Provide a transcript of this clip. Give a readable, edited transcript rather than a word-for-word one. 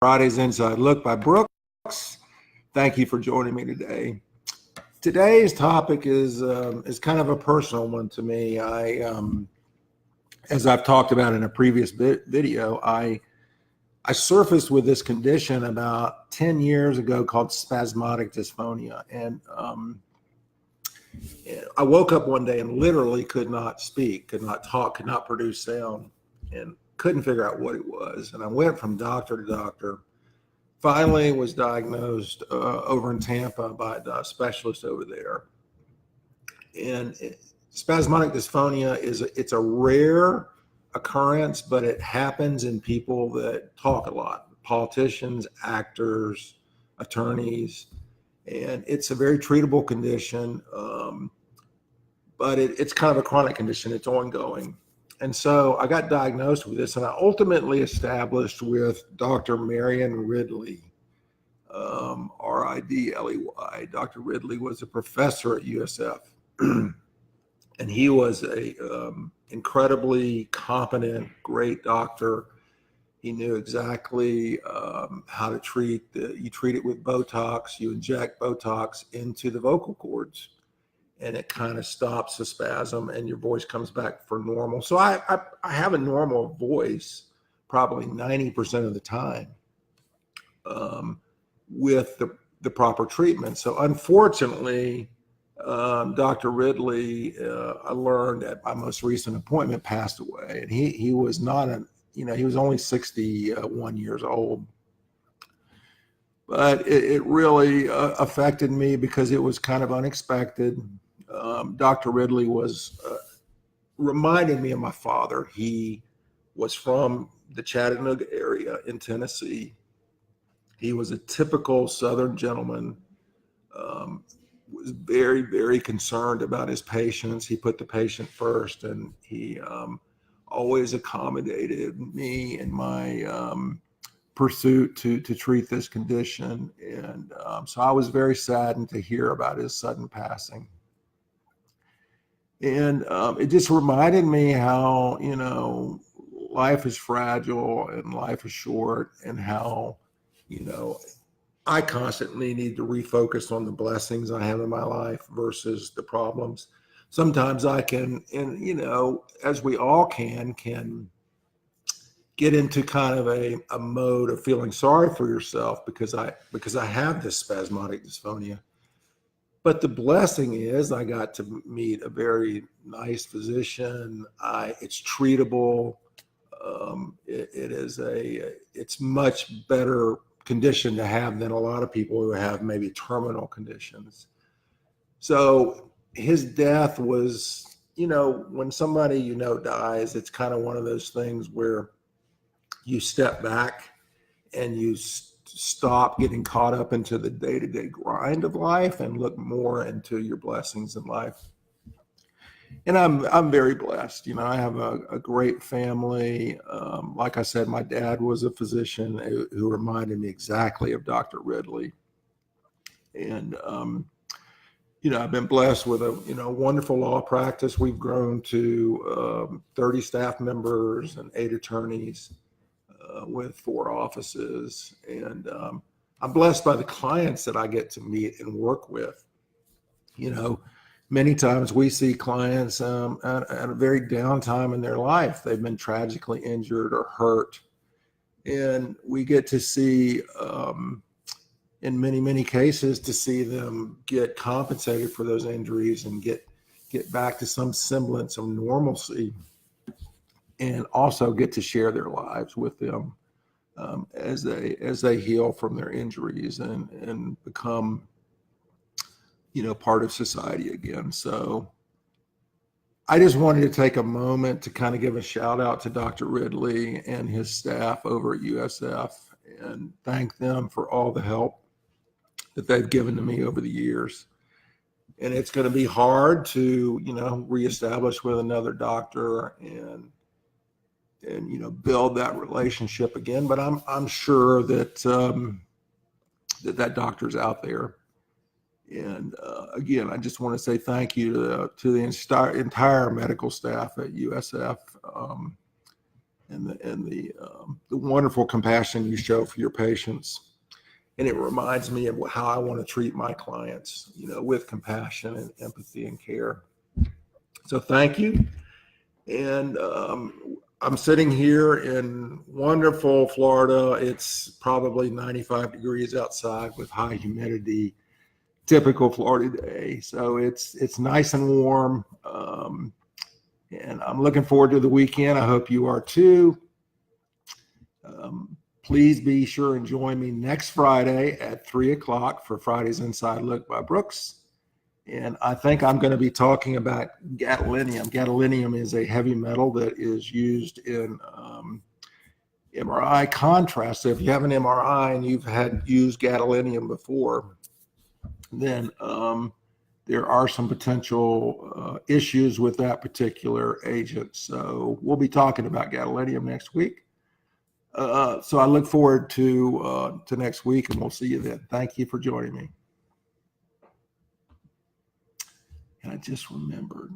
Friday's Inside Look by Brooks. Thank you for joining me today. Today's topic is kind of a personal one to me. As I've talked about in a previous video, I surfaced with this condition about 10 years ago called spasmodic dysphonia, and I woke up one day and literally could not speak, could not talk, could not produce sound, and couldn't figure out what it was. And I went from doctor to doctor. Finally was diagnosed over in Tampa by a specialist over there. And spasmodic dysphonia it's a rare occurrence, but it happens in people that talk a lot, politicians, actors, attorneys, and it's a very treatable condition, but it's kind of a chronic condition. It's ongoing. And so I got diagnosed with this, and I ultimately established with Dr. Marion Ridley, Ridley. Dr. Ridley was a professor at USF, and he was a incredibly competent, great doctor. He knew exactly how to treat. You treat it with Botox. You inject Botox into the vocal cords, and it kind of stops the spasm and your voice comes back for normal. So I have a normal voice probably 90% of the time with the proper treatment. So unfortunately, Dr. Ridley, I learned at my most recent appointment, passed away. And he was not he was only 61 years old. But it really affected me because it was kind of unexpected. Dr. Ridley was reminded me of my father. He was from the Chattanooga area in Tennessee. He was a typical Southern gentleman, was very, very concerned about his patients. He put the patient first, and he always accommodated me in my pursuit to treat this condition. And so I was very saddened to hear about his sudden passing. And it just reminded me how, life is fragile and life is short, and how, I constantly need to refocus on the blessings I have in my life versus the problems. Sometimes I can, and, as we all can get into kind of a mode of feeling sorry for yourself because I have this spasmodic dysphonia. But the blessing is I got to meet a very nice physician. It's treatable. It's much better condition to have than a lot of people who have maybe terminal conditions. So his death was, when somebody dies, it's kind of one of those things where you step back and you stop getting caught up into the day-to-day grind of life and look more into your blessings in life. And I'm very blessed. I have a great family. Like I said, my dad was a physician who reminded me exactly of Dr. Ridley. And I've been blessed with a wonderful law practice. We've grown to 30 staff members and 8 attorneys with 4 offices. And I'm blessed by the clients that I get to meet and work with. Many times we see clients at a very down time in their life. They've been tragically injured or hurt. And we get to see, in many, many cases, to see them get compensated for those injuries and get back to some semblance of normalcy, and also get to share their lives with them as they heal from their injuries and become part of society again. So I just wanted to take a moment to kind of give a shout out to Dr. Ridley and his staff over at USF and thank them for all the help that they've given to me over the years. And it's going to be hard to, reestablish with another doctor and build that relationship again. But I'm sure that that doctor's out there. And again, I just want to say thank you to the entire medical staff at USF. the wonderful compassion you show for your patients. And it reminds me of how I want to treat my clients, with compassion and empathy and care. So thank you. And I'm sitting here in wonderful Florida. It's probably 95 degrees outside with high humidity, typical Florida day. So it's nice and warm. And I'm looking forward to the weekend. I hope you are too. Please be sure and join me next Friday at 3:00 for Friday's Inside Look by Brooks. And I think I'm going to be talking about gadolinium. Gadolinium is a heavy metal that is used in MRI contrast. So if you have an MRI and you've used gadolinium before, then there are some potential issues with that particular agent. So we'll be talking about gadolinium next week. So I look forward to next week, and we'll see you then. Thank you for joining me. And I just remembered.